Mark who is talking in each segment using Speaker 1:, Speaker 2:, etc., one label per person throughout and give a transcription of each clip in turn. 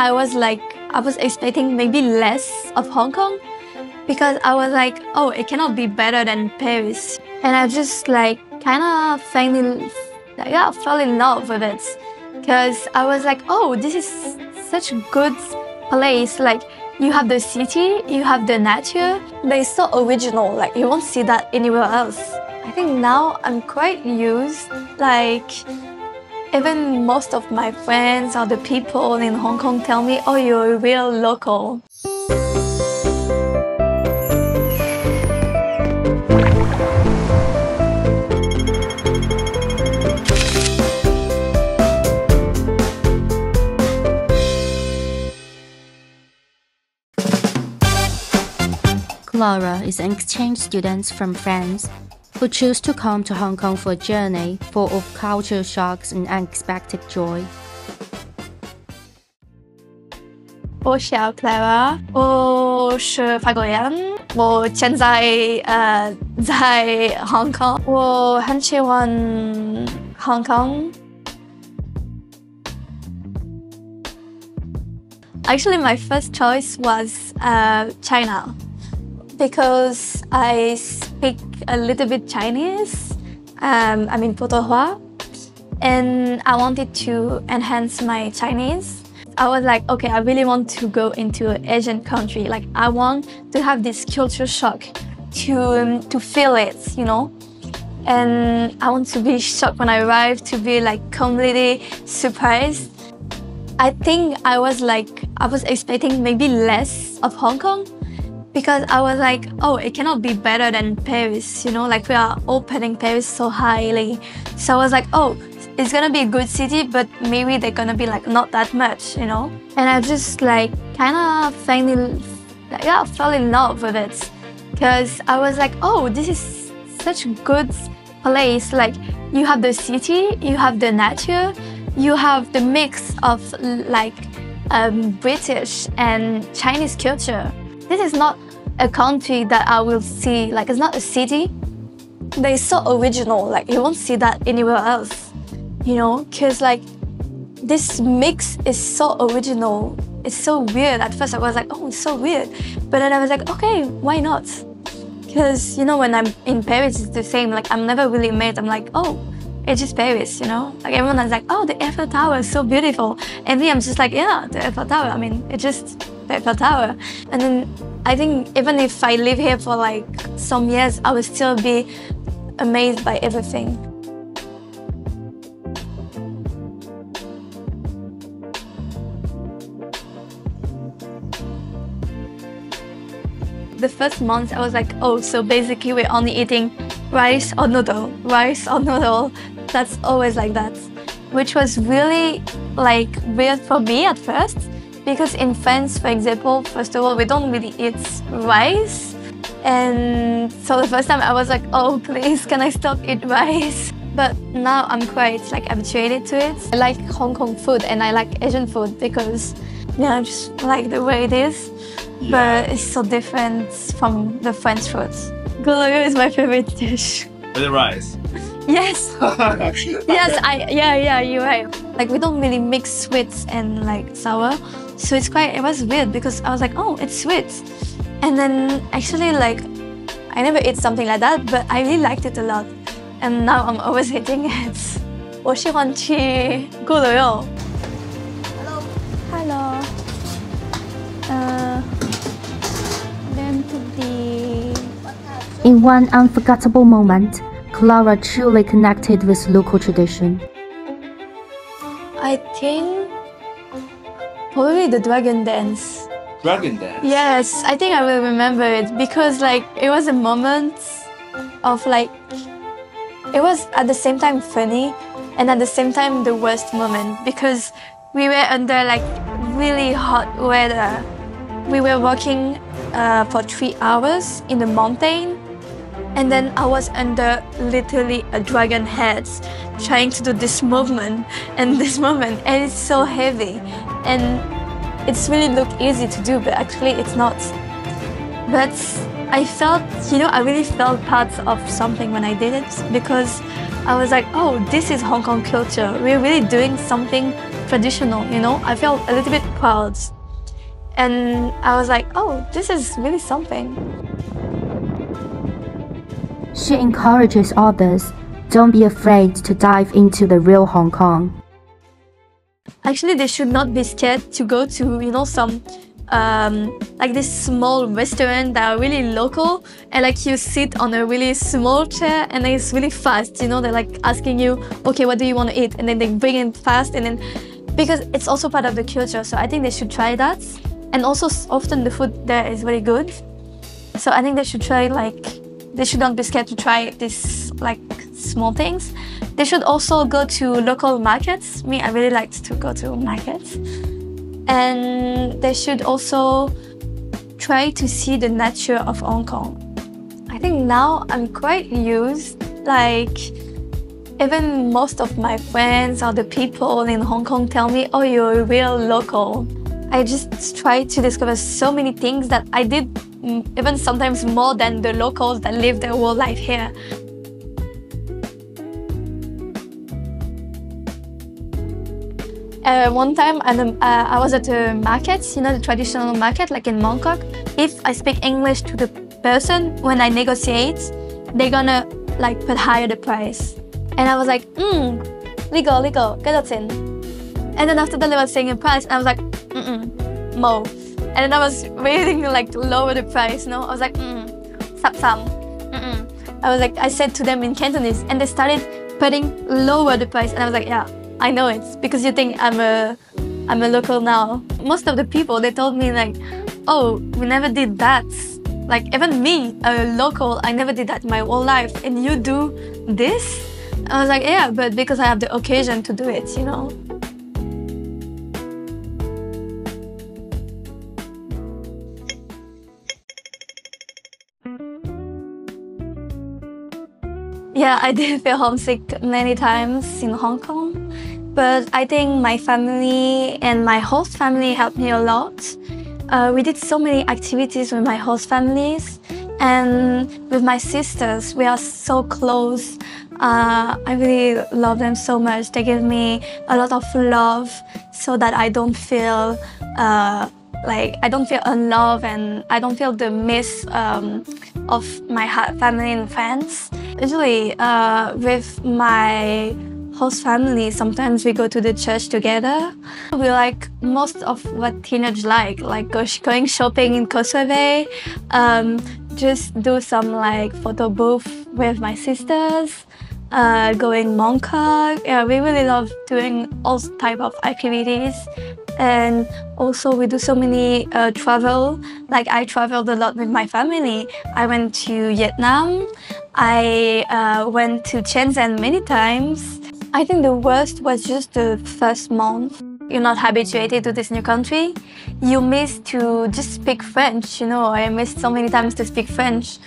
Speaker 1: I was expecting maybe less of Hong Kong because I was like, oh, it cannot be better than Paris. And I just like kind of fell in love with it because I was like, oh, this is such a good place. Like, you have the city, you have the nature. They're so original, like you won't see that anywhere else. I think now I'm quite used, like even most of my friends or the people in Hong Kong tell me, oh, you're a real local.
Speaker 2: Clara is an exchange student from France who chose to come to Hong Kong for a journey full of culture shocks and unexpected joy.
Speaker 1: 我叫 Clara， 我是法国人，我现在在 Hong Kong， 我很喜欢 Hong Kong。 Actually, my first choice was China because I speak a little bit Chinese, I mean 普通话, and I wanted to enhance my Chinese. I was like, okay, I really want to go into an Asian country. Like, I want to have this culture shock to feel it, you know? And I want to be shocked when I arrive, to be like completely surprised. I think I was expecting maybe less of Hong Kong because I was like, oh, it cannot be better than Paris, you know? Like, we are all putting Paris so highly. So I was like, oh, it's gonna be a good city, but maybe they're gonna be like not that much, you know? And I just like kind of fell in love with it because I was like, oh, this is such a good place. Like, you have the city, you have the nature, you have the mix of like British and Chinese culture. This is not a country that I will see, like, it's not a city. They're so original, like you won't see that anywhere else, you know? Because like this mix is so original. It's so weird. At first I was like, oh, it's so weird. But then I was like, okay, why not? Because, you know, when I'm in Paris, it's the same. Like, I'm never really amazed. I'm like, oh, it's just Paris, you know? Like, everyone is like, oh, the Eiffel Tower is so beautiful. And me, I'm just like, yeah, the Eiffel Tower. I mean, it's just the Eiffel Tower. And then I think even if I live here for like some years, I will still be amazed by everything. The first month, I was like, oh, so basically we're only eating rice or noodle, rice or noodle. That's always like that, which was really like weird for me at first, because in France, for example, first of all, we don't really eat rice. And so the first time I was like, oh, please, can I stop eating rice? But now I'm quite like habituated to it. I like Hong Kong food and I like Asian food because, yeah, I just like the way it is. Yeah. But it's so different from the French food. Goulash is my favorite dish.
Speaker 3: With the rice?
Speaker 1: Yes. Yes, yeah, you're right. Like, we don't really mix sweet and like sour. So it was weird because I was like, oh, it's sweet. And then actually, like, I never ate something like that, but I really liked it a lot. And now I'm always eating it. 我喜欢吃咕噜肉. Hello. Then to be...
Speaker 2: In one unforgettable moment, Clara truly connected with local tradition.
Speaker 1: I think probably the dragon dance.
Speaker 3: Dragon dance?
Speaker 1: Yes, I think I will remember it because like it was a moment of like, it was at the same time funny and at the same time the worst moment because we were under like really hot weather. We were walking for 3 hours in the mountain, and then I was under literally a dragon head trying to do this movement and this movement, and it's so heavy and it's really look easy to do, but actually it's not. But I felt, you know, I really felt part of something when I did it because I was like, oh, this is Hong Kong culture. We're really doing something traditional, you know? I felt a little bit proud. And I was like, oh, this is really something.
Speaker 2: She encourages others, don't be afraid to dive into the real Hong Kong.
Speaker 1: Actually, they should not be scared to go to, you know, some like this small restaurant that are really local, and like you sit on a really small chair and it's really fast, you know, they're like asking you, okay, what do you want to eat? And then they bring it fast, and then because it's also part of the culture, so I think they should try that. And also often the food there is very good, so I think they should try, like, they should not be scared to try this like small things. They should also go to local markets. Me, I really liked to go to markets. And they should also try to see the nature of Hong Kong. I think now I'm quite used, like even most of my friends or the people in Hong Kong tell me, oh, you're a real local. I just try to discover so many things that I did even sometimes more than the locals that live their whole life here. One time I was at a market, you know, the traditional market like in Bangkok. If I speak English to the person, when I negotiate, they're gonna like put higher the price. And I was like, legal, get that in. And then after that they were saying a price, and I was like, more. And then I was waiting to like lower the price, no? I was like, sap. I was like, I said to them in Cantonese, and they started putting lower the price, and I was like, yeah, I know it, because you think I'm a local now. Most of the people, they told me like, oh, we never did that. Like even me, a local, I never did that my whole life, and you do this? I was like, yeah, but because I have the occasion to do it, you know? Yeah, I did feel homesick many times in Hong Kong, but I think my family and my host family helped me a lot. We did so many activities with my host families, and with my sisters, we are so close. I really love them so much. They give me a lot of love so that I don't feel like I don't feel unloved, and I don't feel the miss of my family and friends. Usually with my host family, sometimes we go to the church together. We like most of what teenagers like going shopping in Causeway Bay, just do some like photo booth with my sisters, going Mongkok. Yeah, we really love doing all type of activities. And also we do so many travel. Like I traveled a lot with my family. I went to Vietnam. I went to Shenzhen many times. I think the worst was just the first month. You're not habituated to this new country. You miss to just speak French, you know. I missed so many times to speak French.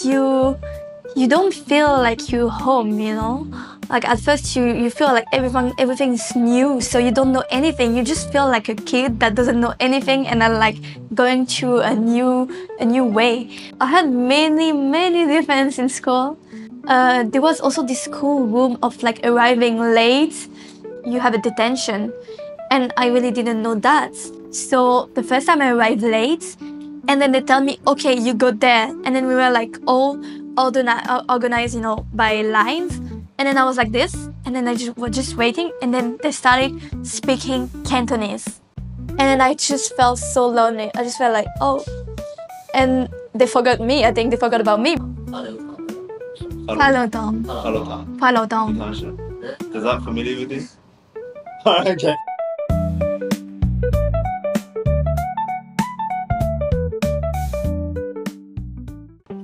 Speaker 1: You don't feel like you're home, you know. Like at first you feel like everything's new, so you don't know anything. You just feel like a kid that doesn't know anything, and then like going through a new way. I had many differences in school. There was also this school room of like arriving late. You have a detention, and I really didn't know that. So the first time I arrived late, and then they tell me, okay, you go there, and then we were like all organized, you know, by lines. And then I was like this, and then I was just waiting, and then they started speaking Cantonese. And then I just felt so lonely. I just felt like, oh, and they forgot me. I think they forgot about me. Hello, Tom. Hello, Tom.
Speaker 3: Is that familiar with you? Okay.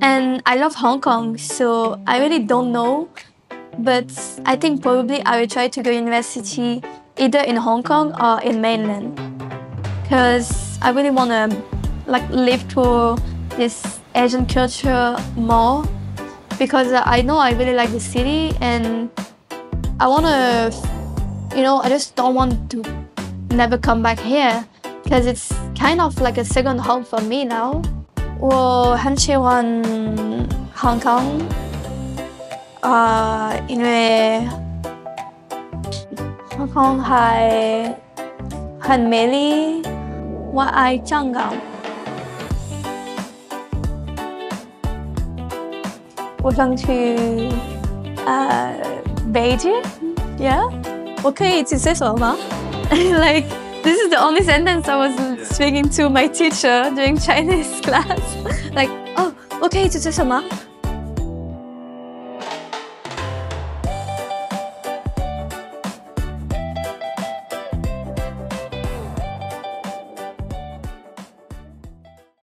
Speaker 1: And I love Hong Kong, so I really don't know. But I think probably I will try to go to university either in Hong Kong or in mainland, because I really want to like live through this Asian culture more, because I know I really like the city, and I want to, you know, I just don't want to never come back here, because it's kind of like a second home for me now. 我很喜欢 Hong Kong，因为 Hong 上海很美丽，我爱香港。我想去Beijing. Yeah. 我可以直接说吗？ Like this is the only sentence I was speaking to my teacher during Chinese class. Like, oh, 我可以直接说吗？